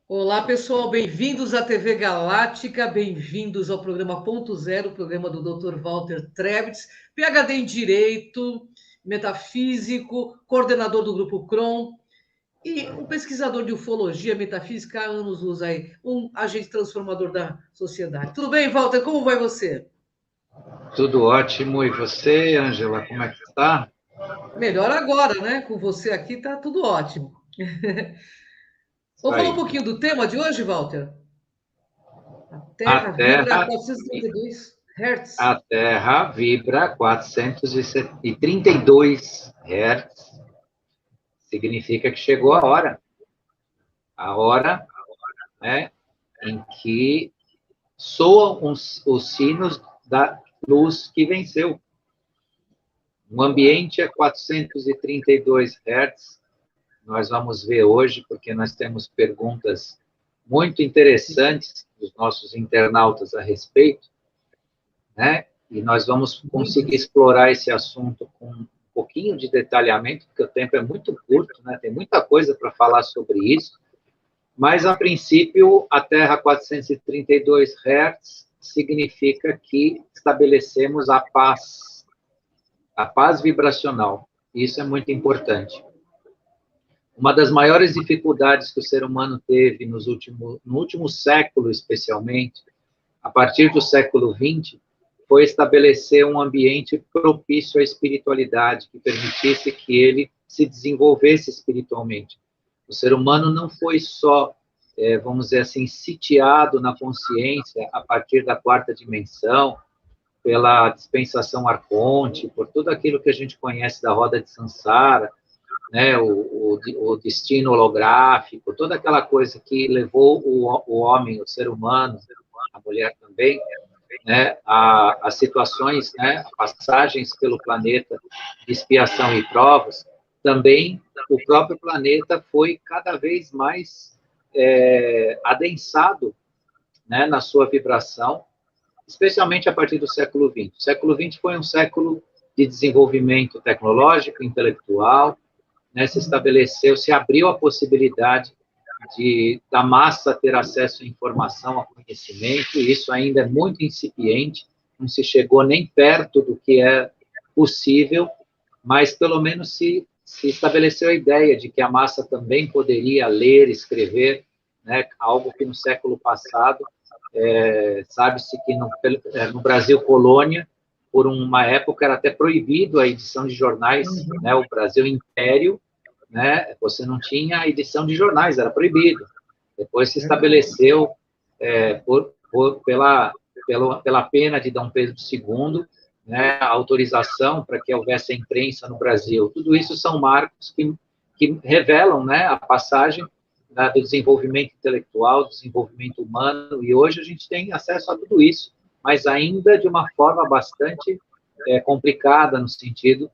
Olá, pessoal, bem-vindos à TV Galáctica, bem-vindos ao programa Ponto Zero, programa do Dr. Walter Trebitz, PhD em Direito, metafísico, coordenador do Grupo CROM e um pesquisador de ufologia, metafísica, há anos-luz aí, um agente transformador da sociedade. Tudo bem, Walter? Como vai você? Tudo ótimo. E você, Ângela, como é que está? Melhor agora, né? Com você aqui tá tudo ótimo. Isso Vamos falar um aí. pouquinho do tema de hoje, Walter? A A Terra vibra a Terra, 432 Hz. a Terra vibra 432 Hz. Significa que chegou a hora, né, em que soam os sinos da luz que venceu. O ambiente é 432 Hz. Nós vamos ver hoje, porque nós temos perguntas muito interessantes dos nossos internautas a respeito, né? E nós vamos conseguir Muitas. explorar esse assunto com um pouquinho de detalhamento, porque o tempo é muito curto, né? Tem muita coisa para falar sobre isso, mas, a princípio, a Terra 432 Hz significa que estabelecemos a paz vibracional. Isso é muito importante. Uma das maiores dificuldades que o ser humano teve no último século, especialmente, a partir do século XX, foi estabelecer um ambiente propício à espiritualidade, que permitisse que ele se desenvolvesse espiritualmente. O ser humano não foi só, vamos dizer assim, sitiado na consciência a partir da quarta dimensão, pela dispensação arconte, por tudo aquilo que a gente conhece da roda de Sansara, né, o destino holográfico, toda aquela coisa que levou o homem, o ser humano, a mulher também, né, a situações, né, a passagens pelo planeta de expiação e provas, também o próprio planeta foi cada vez mais adensado, né, na sua vibração, especialmente a partir do século XX. O século XX foi um século de desenvolvimento tecnológico, intelectual, né, se estabeleceu, se abriu a possibilidade da massa ter acesso à informação, a conhecimento, e isso ainda é muito incipiente, não se chegou nem perto do que é possível, mas pelo menos se estabeleceu a ideia de que a massa também poderia ler, escrever, né, algo que no século passado, sabe-se que no Brasil colônia, por uma época era até proibido a edição de jornais, né, o Brasil Império, né, você não tinha edição de jornais, era proibido. Depois se estabeleceu, pela pena de Dom Pedro II, né, a autorização para que houvesse a imprensa no Brasil. Tudo isso são marcos que revelam, né, a passagem, né, do desenvolvimento intelectual, do desenvolvimento humano, e hoje a gente tem acesso a tudo isso, mas ainda de uma forma bastante complicada, no sentido,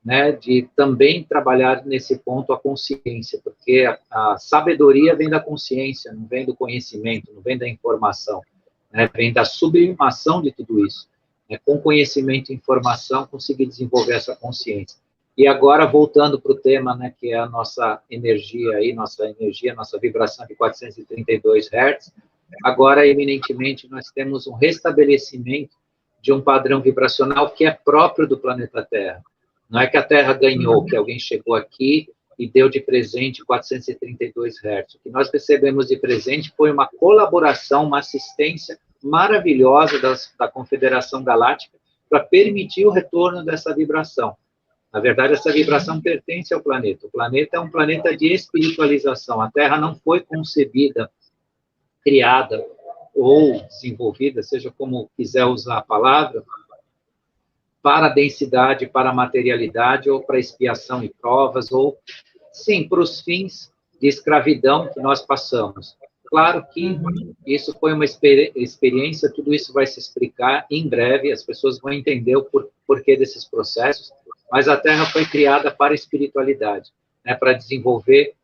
né, de também trabalhar nesse ponto a consciência, porque a sabedoria vem da consciência, não vem do conhecimento, não vem da informação, né, vem da sublimação de tudo isso. Né, com conhecimento e informação, conseguir desenvolver essa consciência. E agora, voltando para o tema, né, que é a nossa energia, nossa vibração de 432 Hz, agora, eminentemente, nós temos um restabelecimento de um padrão vibracional que é próprio do planeta Terra. Não é que a Terra ganhou, que alguém chegou aqui e deu de presente 432 Hz. O que nós recebemos de presente foi uma colaboração, uma assistência maravilhosa da Confederação Galáctica para permitir o retorno dessa vibração. Na verdade, essa vibração pertence ao planeta. O planeta é um planeta de espiritualização. A Terra não foi concebida, criada ou desenvolvida, seja como quiser usar a palavra, para a densidade, para a materialidade, ou para expiação e provas, ou, sim, para os fins de escravidão que nós passamos. Claro que isso foi uma experiência, tudo isso vai se explicar em breve, as pessoas vão entender o porquê desses processos, mas a Terra foi criada para a espiritualidade, né, para desenvolver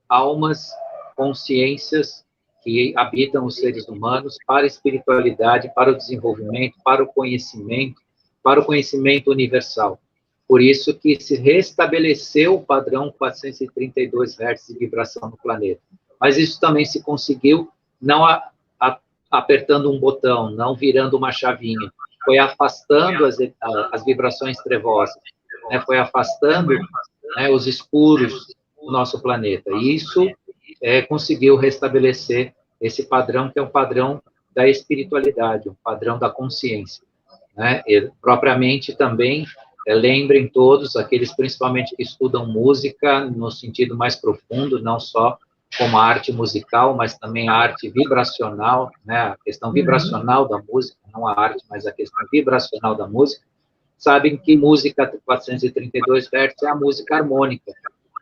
almas, consciências que habitam os seres humanos, para a espiritualidade, para o desenvolvimento, para o conhecimento universal. Por isso que se restabeleceu o padrão 432 Hz de vibração no planeta. Mas isso também se conseguiu não apertando um botão, não virando uma chavinha, foi afastando as vibrações trevosas, né? Foi afastando, né, os escuros do nosso planeta. E isso conseguiu restabelecer esse padrão, que é um padrão da espiritualidade, um padrão da consciência, né? E, propriamente também, lembrem todos, aqueles principalmente que estudam música no sentido mais profundo, não só como a arte musical, mas também a arte vibracional, né? A questão vibracional da música, não a arte, mas a questão vibracional da música, sabem que música 432 Hz é a música harmônica,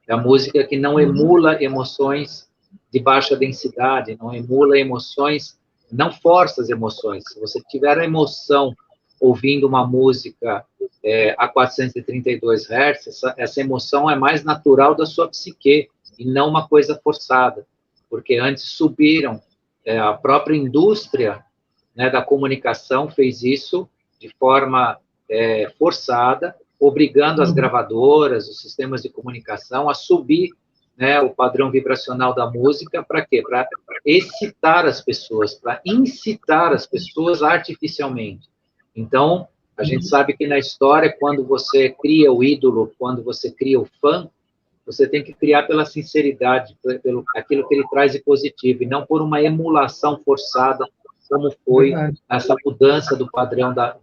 é a música que não emula emoções de baixa densidade, não emula emoções, não força as emoções. Se você tiver a emoção ouvindo uma música a 432 Hz, essa emoção é mais natural da sua psique, e não uma coisa forçada, porque antes subiram, a própria indústria, né, da comunicação fez isso de forma forçada, obrigando as gravadoras, os sistemas de comunicação a subir, né, o padrão vibracional da música, para quê? Para excitar as pessoas, para incitar as pessoas artificialmente. Então, a gente sabe que na história, quando você cria o ídolo, quando você cria o fã, você tem que criar pela sinceridade, pelo aquilo que ele traz de positivo, e não por uma emulação forçada, como foi essa mudança do padrão da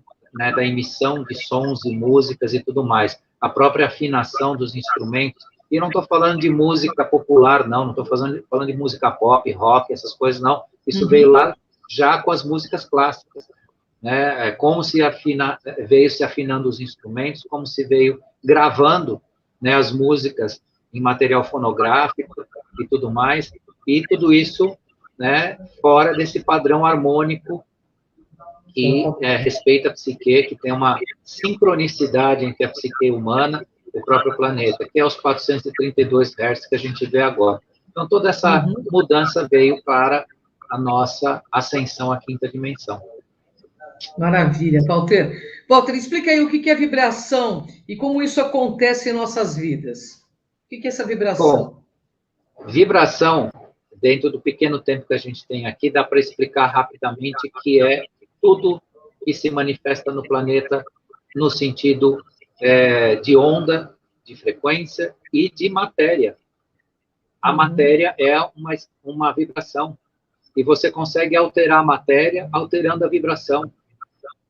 emissão de sons e músicas e tudo mais. A própria afinação dos instrumentos. E não estou falando de música popular, não estou falando de música pop, rock, essas coisas, não. Isso veio lá já com as músicas clássicas, né? Como se veio se afinando os instrumentos, como se veio gravando, né, as músicas em material fonográfico e tudo mais, e tudo isso, né, fora desse padrão harmônico que respeita a psique, que tem uma sincronicidade entre a psique humana e o próprio planeta, que é os 432 Hz que a gente vê agora. Então, toda essa mudança veio para a nossa ascensão à quinta dimensão. Maravilha, Walter. Walter, explica aí o que é vibração e como isso acontece em nossas vidas. O que é essa vibração? Bom, vibração, dentro do pequeno tempo que a gente tem aqui, dá para explicar rapidamente que é tudo que se manifesta no planeta no sentido de onda, de frequência e de matéria. A matéria é uma vibração, e você consegue alterar a matéria alterando a vibração.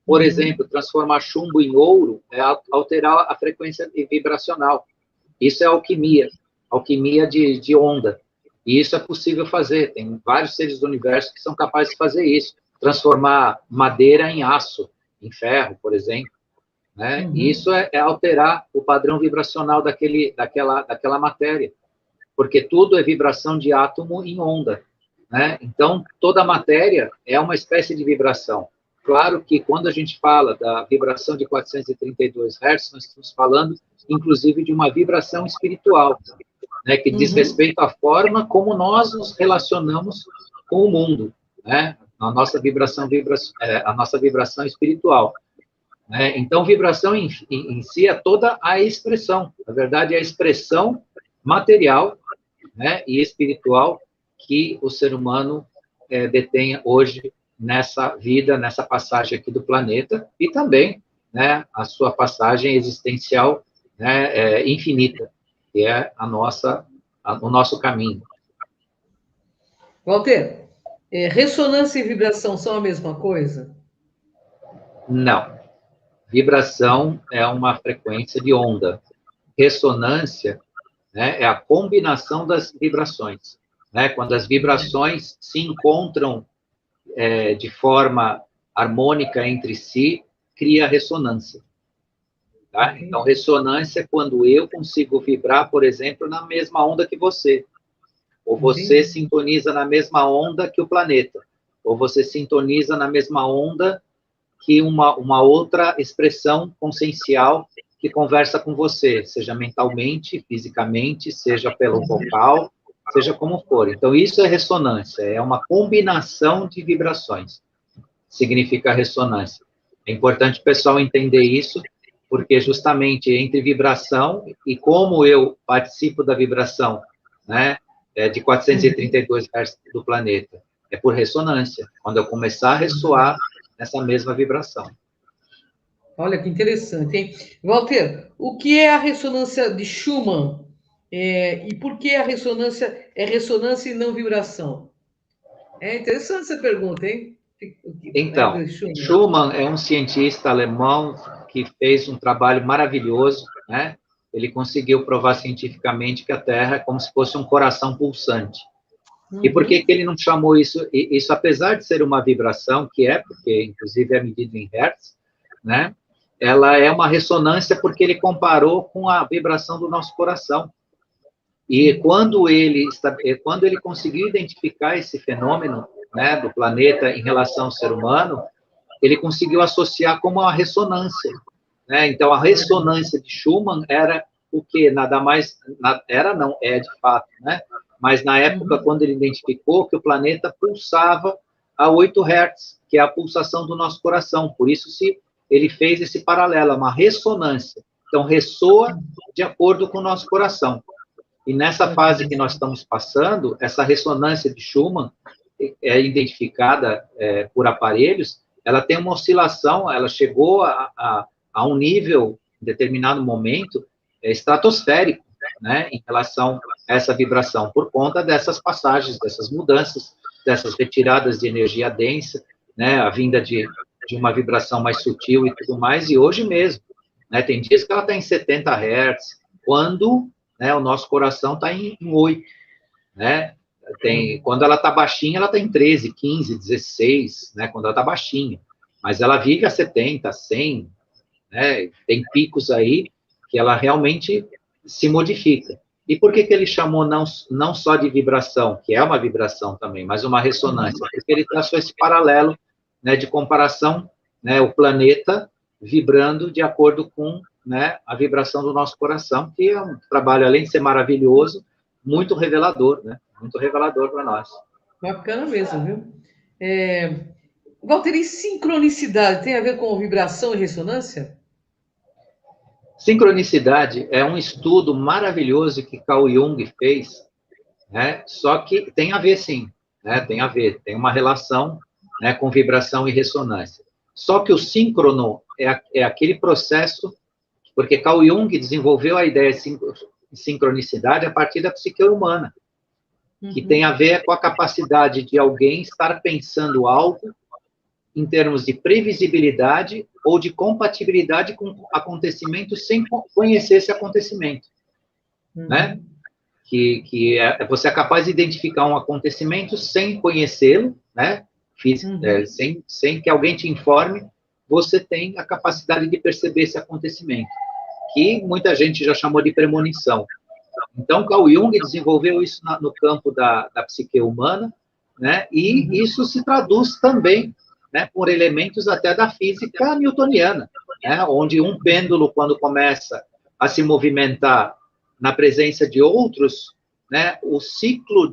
Por exemplo, transformar chumbo em ouro é alterar a frequência vibracional. Isso é alquimia de onda. E isso é possível fazer. Tem vários seres do universo que são capazes de fazer isso. Transformar madeira em aço, em ferro, por exemplo. Né? E isso é alterar o padrão vibracional daquela matéria. Porque tudo é vibração de átomo em onda. Né? Então, toda a matéria é uma espécie de vibração. Claro que quando a gente fala da vibração de 432 Hz, nós estamos falando, inclusive, de uma vibração espiritual, né, que diz respeito à forma como nós nos relacionamos com o mundo, né, a nossa vibração espiritual. Né? Então, vibração em si é toda a expressão, na verdade, é a expressão material, né, e espiritual que o ser humano detém hoje nessa vida, nessa passagem aqui do planeta, e também, né, a sua passagem existencial, né, infinita, que é o nosso caminho. Walter, ressonância e vibração são a mesma coisa? Não. Vibração é uma frequência de onda. Ressonância, né, é a combinação das vibrações. Né? Quando as vibrações se encontram de forma harmônica entre si, cria ressonância. Tá? Então, ressonância é quando eu consigo vibrar, por exemplo, na mesma onda que você. Ou você sintoniza na mesma onda que o planeta. Ou você sintoniza na mesma onda que uma outra expressão consciencial que conversa com você, seja mentalmente, fisicamente, seja pelo vocal, seja como for. Então, isso é ressonância, é uma combinação de vibrações. Significa ressonância. É importante o pessoal entender isso, porque justamente entre vibração e como eu participo da vibração, né, de 432 Hz do planeta. É por ressonância, quando eu começar a ressoar nessa mesma vibração. Olha que interessante, hein? Walter, o que é a ressonância de Schumann? E por que a ressonância é ressonância e não vibração? É interessante essa pergunta, hein? Então, Schumann é um cientista alemão que fez um trabalho maravilhoso, né? Ele conseguiu provar cientificamente que a Terra é como se fosse um coração pulsante. E por que ele não chamou isso? Isso, apesar de ser uma vibração, que é, porque inclusive é medido em hertz, né? Ela é uma ressonância porque ele comparou com a vibração do nosso coração. E quando ele conseguiu identificar esse fenômeno, né, do planeta em relação ao ser humano, ele conseguiu associar como uma ressonância, né? Então, a ressonância de Schumann era o que nada mais é de fato, né? Mas na época, quando ele identificou que o planeta pulsava a 8 Hz, que é a pulsação do nosso coração, por isso ele fez esse paralelo, uma ressonância. Então, ressoa de acordo com o nosso coração. E nessa fase que nós estamos passando, essa ressonância de Schumann é identificada por aparelhos, ela tem uma oscilação, ela chegou a um nível, em determinado momento, estratosférico, né, em relação a essa vibração, por conta dessas passagens, dessas mudanças, dessas retiradas de energia densa, né, a vinda de uma vibração mais sutil e tudo mais, e hoje mesmo, né, tem dias que ela está em 70 Hz, quando, né, o nosso coração está em 8, né, quando ela está baixinha, ela está em 13, 15, 16, né, quando ela está baixinha, mas ela vive a 70, 100, né, tem picos aí que ela realmente se modifica. E por que ele chamou não só de vibração, que é uma vibração também, mas uma ressonância? Porque ele traçou esse paralelo, né, de comparação, né, o planeta vibrando de acordo com, né, a vibração do nosso coração, que é um trabalho, além de ser maravilhoso, muito revelador, né? Muito revelador para nós. Bacana mesmo, viu? Walter, e sincronicidade tem a ver com vibração e ressonância? Sincronicidade é um estudo maravilhoso que Carl Jung fez, né? Só que tem a ver, sim, né? Tem a ver, tem uma relação, né, com vibração e ressonância. Só que o síncrono é aquele processo, porque Carl Jung desenvolveu a ideia de sincronicidade a partir da psique humana, que tem a ver com a capacidade de alguém estar pensando algo em termos de previsibilidade ou de compatibilidade com acontecimento sem conhecer esse acontecimento, né? Que você é capaz de identificar um acontecimento sem conhecê-lo, né? Sem que alguém te informe, você tem a capacidade de perceber esse acontecimento, que muita gente já chamou de premonição. Então, Carl Jung desenvolveu isso no campo da psique humana, né? E isso se traduz também, né, por elementos até da física newtoniana, né? Onde um pêndulo, quando começa a se movimentar na presença de outros, né, o ciclo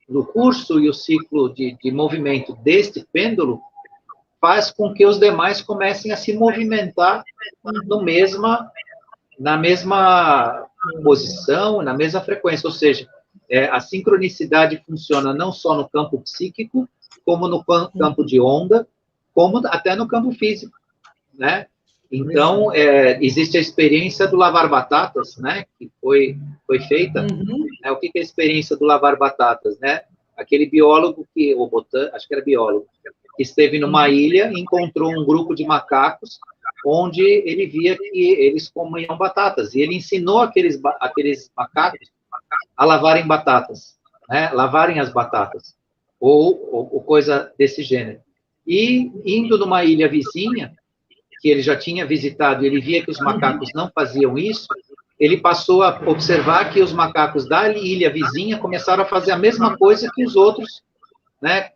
do curso e o ciclo de movimento deste pêndulo faz com que os demais comecem a se movimentar na mesma posição, na mesma frequência, ou seja, a sincronicidade funciona não só no campo psíquico, como no campo de onda, como até no campo físico, né? Então, existe a experiência do lavar batatas, né? Que foi feita. O que é a experiência do lavar batatas, né? Aquele biólogo acho que era biólogo, que esteve numa ilha e encontrou um grupo de macacos onde ele via que eles comiam batatas. E ele ensinou aqueles macacos a lavarem batatas, né? Lavarem as batatas, ou coisa desse gênero. E, indo numa ilha vizinha, que ele já tinha visitado, ele via que os macacos não faziam isso, ele passou a observar que os macacos da ilha vizinha começaram a fazer a mesma coisa que os outros, né?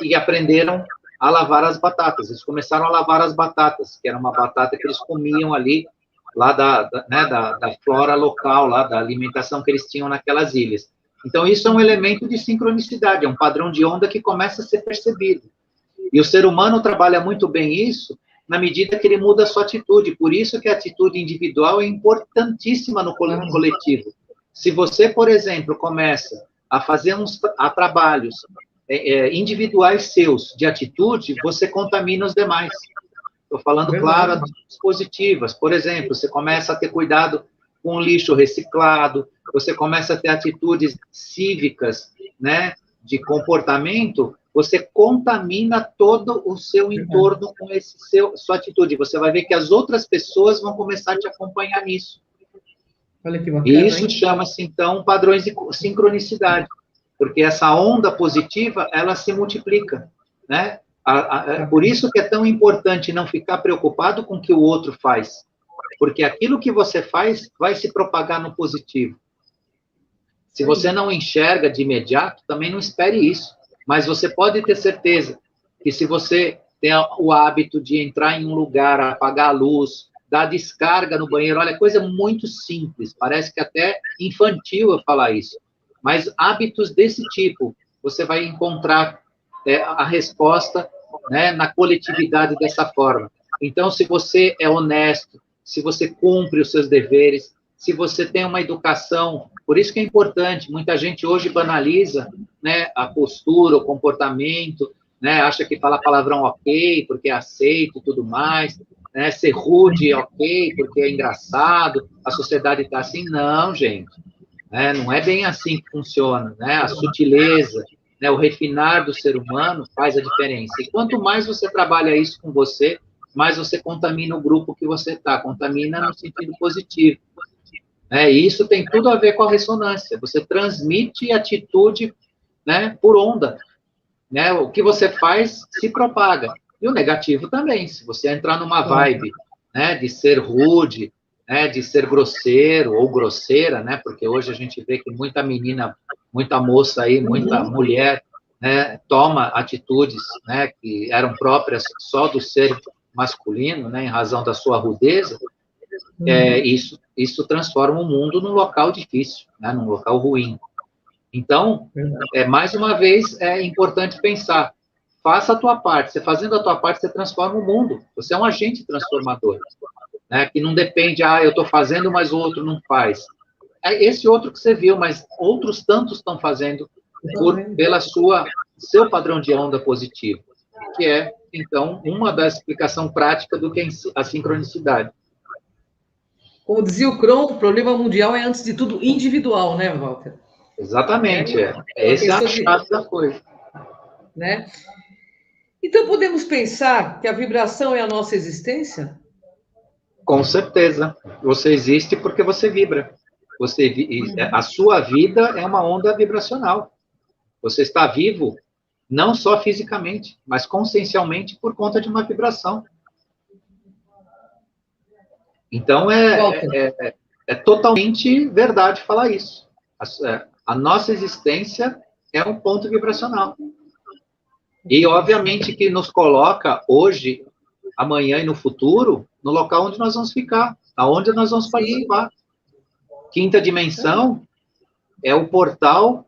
E aprenderam a lavar as batatas. Eles começaram a lavar as batatas, que era uma batata que eles comiam ali, lá da flora local, lá da alimentação que eles tinham naquelas ilhas. Então, isso é um elemento de sincronicidade, é um padrão de onda que começa a ser percebido. E o ser humano trabalha muito bem isso na medida que ele muda a sua atitude. Por isso que a atitude individual é importantíssima no coletivo. Se você, por exemplo, começa a fazer a trabalhos individuais seus, de atitude, você contamina os demais. Estou falando, claro, atitudes positivas. Por exemplo, você começa a ter cuidado com o lixo reciclado, você começa a ter atitudes cívicas, né, de comportamento, você contamina todo o seu entorno com sua atitude. Você vai ver que as outras pessoas vão começar a te acompanhar nisso. Olha que bacana, e isso chama-se, então, padrões de sincronicidade, porque essa onda positiva, ela se multiplica, né? Por isso que é tão importante não ficar preocupado com o que o outro faz, porque aquilo que você faz vai se propagar no positivo. Se você não enxerga de imediato, também não espere isso, mas você pode ter certeza que se você tem o hábito de entrar em um lugar, apagar a luz, dar descarga no banheiro, olha, coisa muito simples, parece que até infantil eu falar isso, mas hábitos desse tipo, você vai encontrar a resposta, né, na coletividade dessa forma. Então, se você é honesto, se você cumpre os seus deveres, se você tem uma educação, por isso que é importante, muita gente hoje banaliza, né, a postura, o comportamento, né, acha que falar palavrão ok, porque é aceito e tudo mais, né, ser rude é ok, porque é engraçado, a sociedade está assim. Não, gente, né, não é bem assim que funciona, né, a sutileza, né, o refinar do ser humano faz a diferença. E quanto mais você trabalha isso com você, mais você contamina o grupo que você está, contamina no sentido positivo. E isso tem tudo a ver com a ressonância. Você transmite atitude, né, por onda. Né? O que você faz se propaga. E o negativo também. Se você entrar numa vibe, né, de ser rude, né, de ser grosseiro ou grosseira, né, porque hoje a gente vê que muita menina, muita moça aí, muita mulher, né, toma atitudes, né, que eram próprias só do ser masculino, né, em razão da sua rudeza. Isso transforma o mundo num local difícil, né, num local ruim. Então, mais uma vez, é importante pensar, faça a tua parte. Você fazendo a tua parte, você transforma o mundo. Você é um agente transformador, né, que não depende, eu estou fazendo, mas o outro não faz. É esse outro que você viu, mas outros tantos estão fazendo pela seu padrão de onda positivo, que é, então, uma das explicações práticas do que é a sincronicidade. Como dizia o Crohn, o problema mundial é, antes de tudo, individual, né, Walter? Exatamente, essa é a chave da coisa. Né? Então, podemos pensar que a vibração é a nossa existência? Com certeza. Você existe porque você vibra. A sua vida é uma onda vibracional. Você está vivo não só fisicamente, mas consciencialmente por conta de uma vibração. Então, é totalmente verdade falar isso. A nossa existência é um ponto vibracional. E, obviamente, que nos coloca hoje, amanhã e no futuro, no local onde nós vamos ficar, aonde nós vamos participar. Quinta dimensão é o portal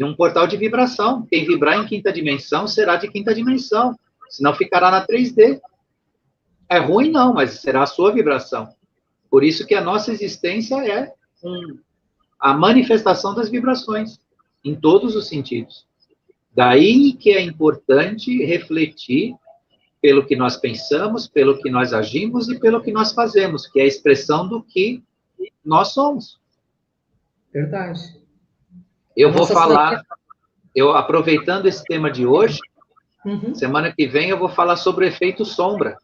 um portal de vibração. Quem vibrar em quinta dimensão será de quinta dimensão, senão ficará na 3D. É ruim não, mas será a sua vibração. Por isso que a nossa existência é a manifestação das vibrações, em todos os sentidos. Daí que é importante refletir pelo que nós pensamos, pelo que nós agimos e pelo que nós fazemos, que é a expressão do que nós somos. Verdade. Eu vou falar, aproveitando esse tema de hoje, semana que vem eu vou falar sobre o efeito sombra.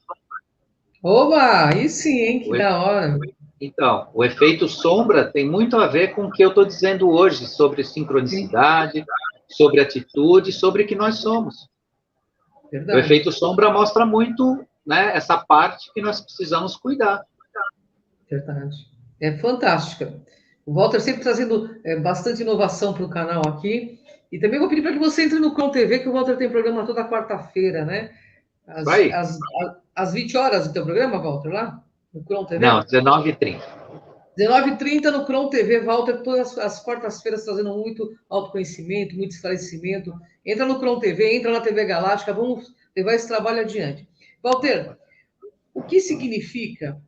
Oba, aí sim, hein? Que da hora. Então, o efeito sombra tem muito a ver com o que eu estou dizendo hoje sobre sincronicidade, sobre atitude, sobre o que nós somos. Verdade. O efeito sombra mostra muito, né, essa parte que nós precisamos cuidar. Verdade. É fantástica. O Walter sempre trazendo bastante inovação para o canal aqui. E também vou pedir para que você entre no Crohn TV, que o Walter tem programa toda quarta-feira, né? Às 20 horas o teu programa, Walter, lá? No Crohn TV? Não, 19h30. 19h30 no Crohn TV, Walter, todas as quartas-feiras trazendo muito autoconhecimento, muito esclarecimento. Entra no Crohn TV, entra na TV Galáctica, vamos levar esse trabalho adiante. Walter, o que significa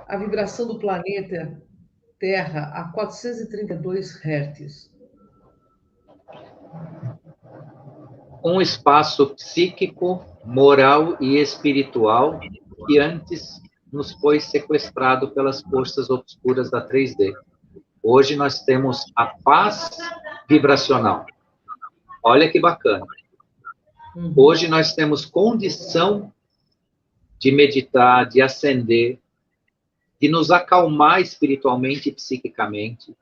a vibração do planeta Terra a 432 Hz? um espaço psíquico, moral e espiritual que antes nos foi sequestrado pelas forças obscuras da 3D. Hoje nós temos a paz vibracional. Olha que bacana. Hoje nós temos condição de meditar, de ascender, de nos acalmar espiritualmente e psiquicamente.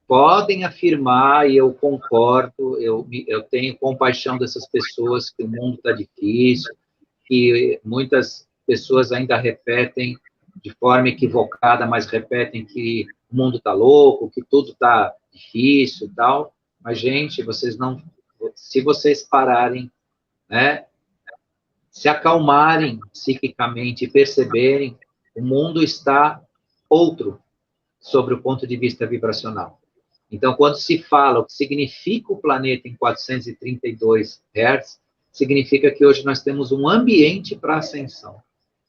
Podem afirmar, e eu concordo, eu tenho compaixão dessas pessoas, que o mundo está difícil, que muitas pessoas ainda repetem de forma equivocada, mas repetem que o mundo está louco, que tudo está difícil e tal. Mas, gente, vocês não... Se vocês pararem, né, se acalmarem psiquicamente e perceberem, o mundo está outro sobre o ponto de vista vibracional. Então, quando se fala o que significa o planeta em 432 Hz, significa que hoje nós temos um ambiente para ascensão.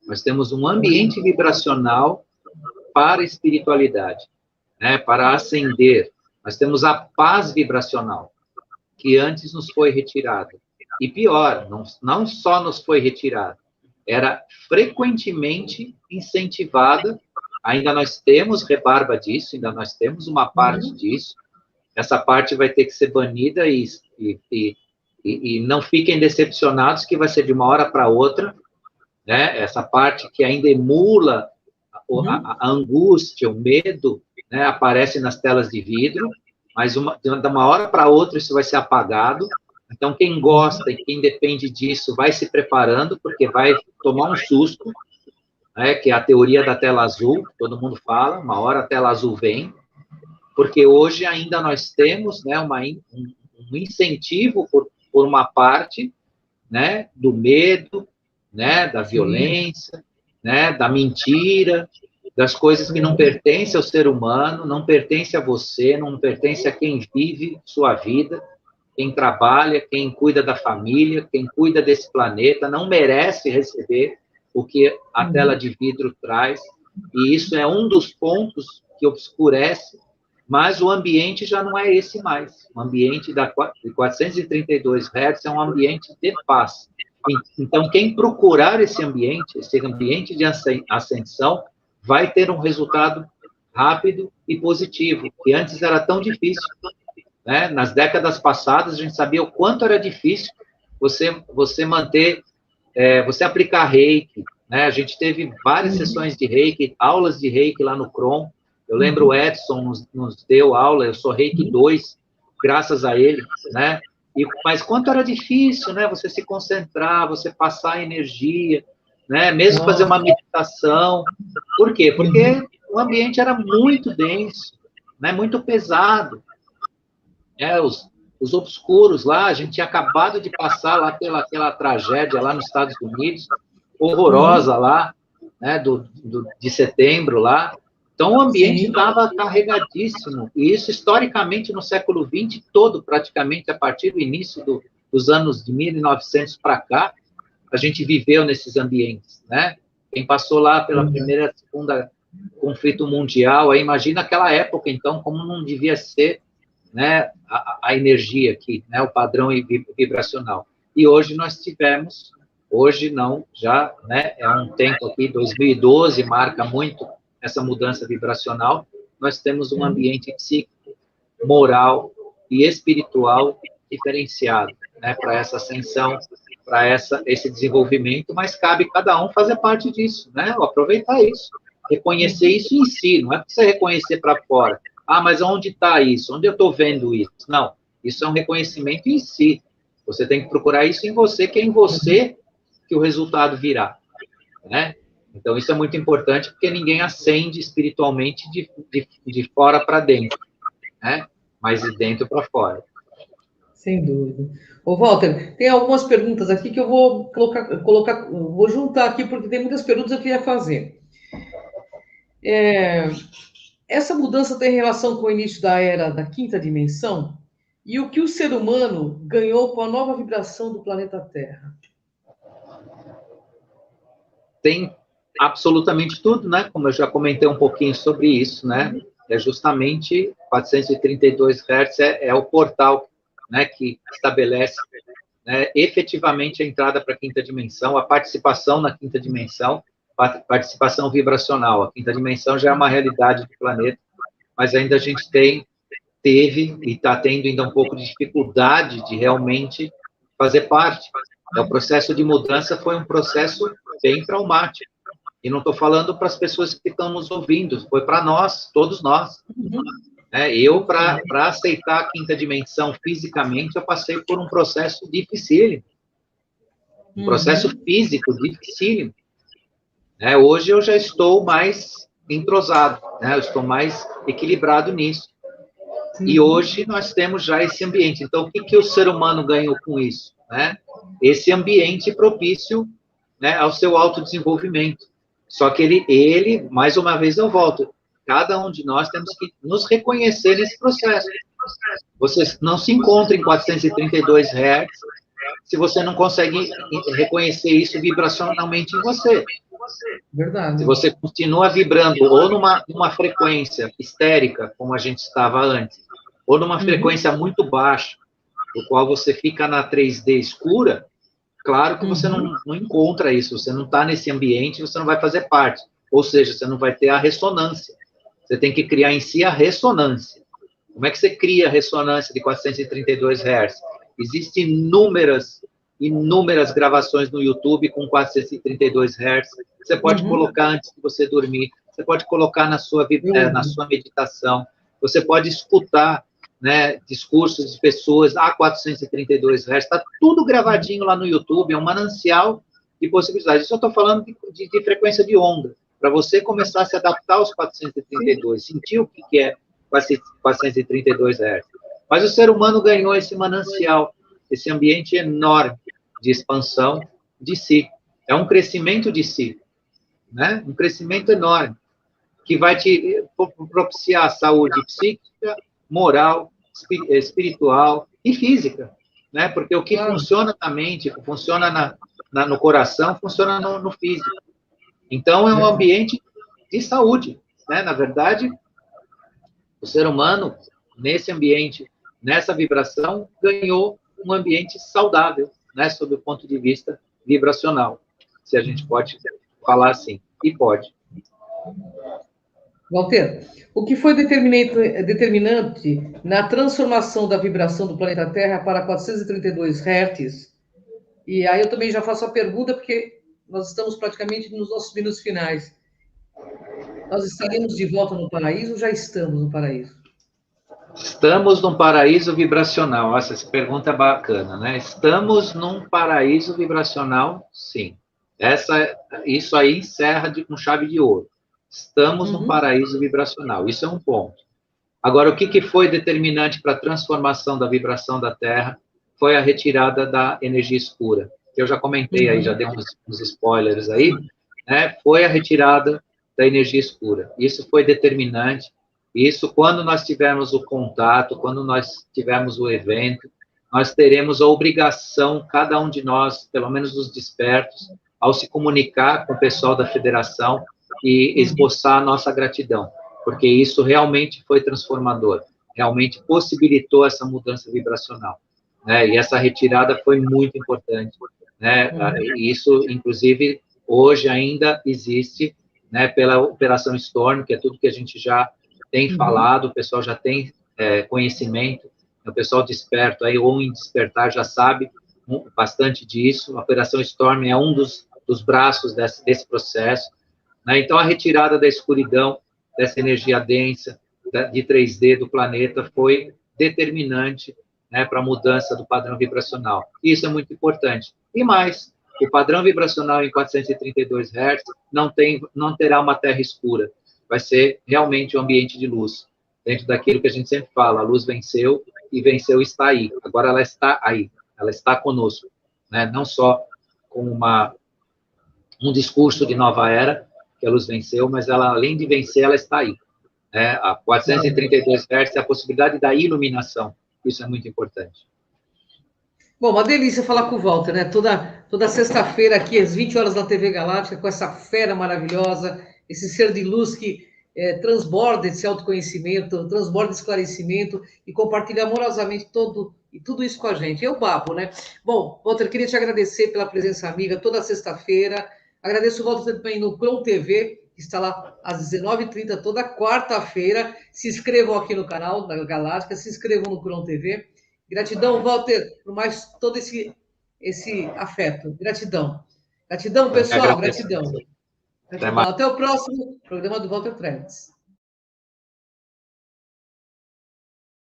Nós temos um ambiente vibracional para a espiritualidade, né, para ascender. Nós temos a paz vibracional, que antes nos foi retirada. E pior, não só nos foi retirada, era frequentemente incentivada. Ainda nós temos rebarba disso, ainda nós temos uma parte disso. Essa parte vai ter que ser banida e não fiquem decepcionados que vai ser de uma hora para outra, né? Essa parte que ainda emula a angústia, o medo, né? Aparece nas telas de vidro, mas de uma hora para outra isso vai ser apagado. Então, quem gosta e quem depende disso vai se preparando, porque vai tomar um susto, né, que é a teoria da tela azul, que todo mundo fala, uma hora a tela azul vem, porque hoje ainda nós temos, né, um incentivo por uma parte, né, do medo, né, da violência, né, da mentira, das coisas que não pertencem ao ser humano, não pertencem a você, não pertencem a quem vive sua vida, quem trabalha, quem cuida da família, quem cuida desse planeta, não merece receber o que a tela de vidro traz, e isso é um dos pontos que obscurece, mas o ambiente já não é esse mais. O ambiente de 432 Hz é um ambiente de paz. Então, quem procurar esse ambiente de ascensão, vai ter um resultado rápido e positivo, que antes era tão difícil. Né? Nas décadas passadas, a gente sabia o quanto era difícil você manter, você aplicar reiki, né? A gente teve várias sessões de reiki, aulas de reiki lá no CROM. Eu lembro o Edson nos deu aula, eu sou reiki 2, graças a ele, né? Mas quanto era difícil, né? Você se concentrar, você passar a energia, né? Mesmo fazer uma meditação. Por quê? Porque o ambiente era muito denso, né? Muito pesado. Os obscuros lá, a gente tinha acabado de passar lá pelaquela tragédia lá nos Estados Unidos, horrorosa lá, né, de setembro lá. Então, o ambiente estava carregadíssimo, e isso, historicamente, no século XX todo, praticamente, a partir do início dos anos de 1900 para cá, a gente viveu nesses ambientes, né? Quem passou lá pela primeira, segunda conflito mundial, aí imagina aquela época, então, como não devia ser, né, a energia aqui, né, o padrão vibracional. E hoje nós tivemos, hoje não, já, né, é um tempo aqui, 2012 marca muito essa mudança vibracional, nós temos um ambiente psíquico, moral e espiritual diferenciado, né, para essa ascensão, para esse desenvolvimento, mas cabe cada um fazer parte disso, né, aproveitar isso, reconhecer isso em si, não é para você reconhecer para fora. Ah, mas onde está isso? Onde eu estou vendo isso? Não, isso é um reconhecimento em si. Você tem que procurar isso em você, que é em você que o resultado virá, né? Então, isso é muito importante, porque ninguém ascende espiritualmente de fora para dentro, né? Mas de dentro para fora. Sem dúvida. Ô, Walter, tem algumas perguntas aqui que eu vou colocar, vou juntar aqui, porque tem muitas perguntas que eu queria fazer. Essa mudança tem relação com o início da era da quinta dimensão? E o que o ser humano ganhou com a nova vibração do planeta Terra? Tem absolutamente tudo, né? Como eu já comentei um pouquinho sobre isso, né? É justamente 432 Hz é o portal, né, que estabelece, né, efetivamente a entrada para a quinta dimensão, a participação na quinta dimensão, participação vibracional. A quinta dimensão já é uma realidade do planeta, mas ainda a gente teve e está tendo ainda um pouco de dificuldade de realmente fazer parte. O processo de mudança foi um processo bem traumático. E não estou falando para as pessoas que estão nos ouvindo, foi para nós, todos nós. Eu, para aceitar a quinta dimensão fisicamente, eu passei por um processo dificílimo. Um processo físico dificílimo. Hoje eu já estou mais entrosado, eu estou mais equilibrado nisso. E hoje nós temos já esse ambiente. Então, o que o ser humano ganhou com isso? Esse ambiente propício, ao seu autodesenvolvimento. Só que ele, mais uma vez eu volto, cada um de nós temos que nos reconhecer nesse processo. Você não se encontra em 432 Hz se você não consegue reconhecer isso vibracionalmente em você. Verdade. Se você continua vibrando ou numa frequência histérica, como a gente estava antes, ou numa frequência muito baixa, no qual você fica na 3D escura, claro que você não encontra isso, você não está nesse ambiente, você não vai fazer parte. Ou seja, você não vai ter a ressonância. Você tem que criar em si a ressonância. Como é que você cria a ressonância de 432 Hz? Existem inúmeras gravações no YouTube com 432 Hz. Você pode colocar antes de você dormir, você pode colocar na sua meditação, você pode escutar, discursos de pessoas a 432 Hz, está tudo gravadinho lá no YouTube, é um manancial de possibilidades. Isso eu estou falando de frequência de onda, para você começar a se adaptar aos 432, sentir o que é 432 Hz. Mas o ser humano ganhou esse manancial, esse ambiente enorme de expansão de si. É um crescimento de si, um crescimento enorme, que vai te propiciar saúde psíquica, moral, espiritual e física, porque o que funciona na mente, funciona no coração, funciona no físico. Então, é um ambiente de saúde, Na verdade, o ser humano, nesse ambiente, nessa vibração, ganhou um ambiente saudável, sob o ponto de vista vibracional, se a gente pode falar assim, e pode. Walter, o que foi determinante na transformação da vibração do planeta Terra para 432 Hz? E aí eu também já faço a pergunta, porque nós estamos praticamente nos nossos minutos finais. Nós estaremos de volta no paraíso ou já estamos no paraíso? Estamos num paraíso vibracional. Nossa, essa pergunta é bacana, Estamos num paraíso vibracional? Sim. Isso aí encerra com chave de ouro. Estamos num paraíso vibracional. Isso é um ponto. Agora, o que foi determinante para a transformação da vibração da Terra foi a retirada da energia escura. Que eu já comentei aí, já dei uns spoilers aí, Foi a retirada da energia escura. Isso foi determinante. Isso, quando nós tivermos o contato, quando nós tivermos o evento, nós teremos a obrigação, cada um de nós, pelo menos os despertos, ao se comunicar com o pessoal da federação e esboçar a nossa gratidão, porque isso realmente foi transformador, realmente possibilitou essa mudança vibracional, E essa retirada foi muito importante, Isso, inclusive, hoje ainda existe, pela Operação Storm, que é tudo que a gente já tem falado, o pessoal já tem conhecimento, o pessoal desperto aí, ou em despertar, já sabe bastante disso. A Operação Storm é um dos braços desse processo, Então, a retirada da escuridão, dessa energia densa, de 3D do planeta, foi determinante, para a mudança do padrão vibracional. Isso é muito importante. E mais, o padrão vibracional em 432 Hz não terá uma terra escura. Vai ser realmente um ambiente de luz. Dentro daquilo que a gente sempre fala, a luz venceu, e venceu está aí. Agora ela está aí, ela está conosco. Não só com um discurso de nova era, que a luz venceu, mas ela, além de vencer, ela está aí. A 432 Hz é a possibilidade da iluminação. Isso é muito importante. Bom, uma delícia falar com o Walter, Toda sexta-feira aqui, às 20 horas na TV Galáctica, com essa fera maravilhosa, esse ser de luz que transborda esse autoconhecimento, transborda esclarecimento e compartilha amorosamente todo e tudo isso com a gente. Eu babo, né? Bom, Walter, queria te agradecer pela presença amiga toda sexta-feira. Agradeço o Walter também no Cron TV, que está lá às 19h30, toda quarta-feira. Se inscrevam aqui no canal da Galáctica, se inscrevam no Cron TV. Gratidão, Walter, por mais todo esse afeto. Gratidão. Gratidão, pessoal. Gratidão. Até o próximo programa do Walter Trevitz.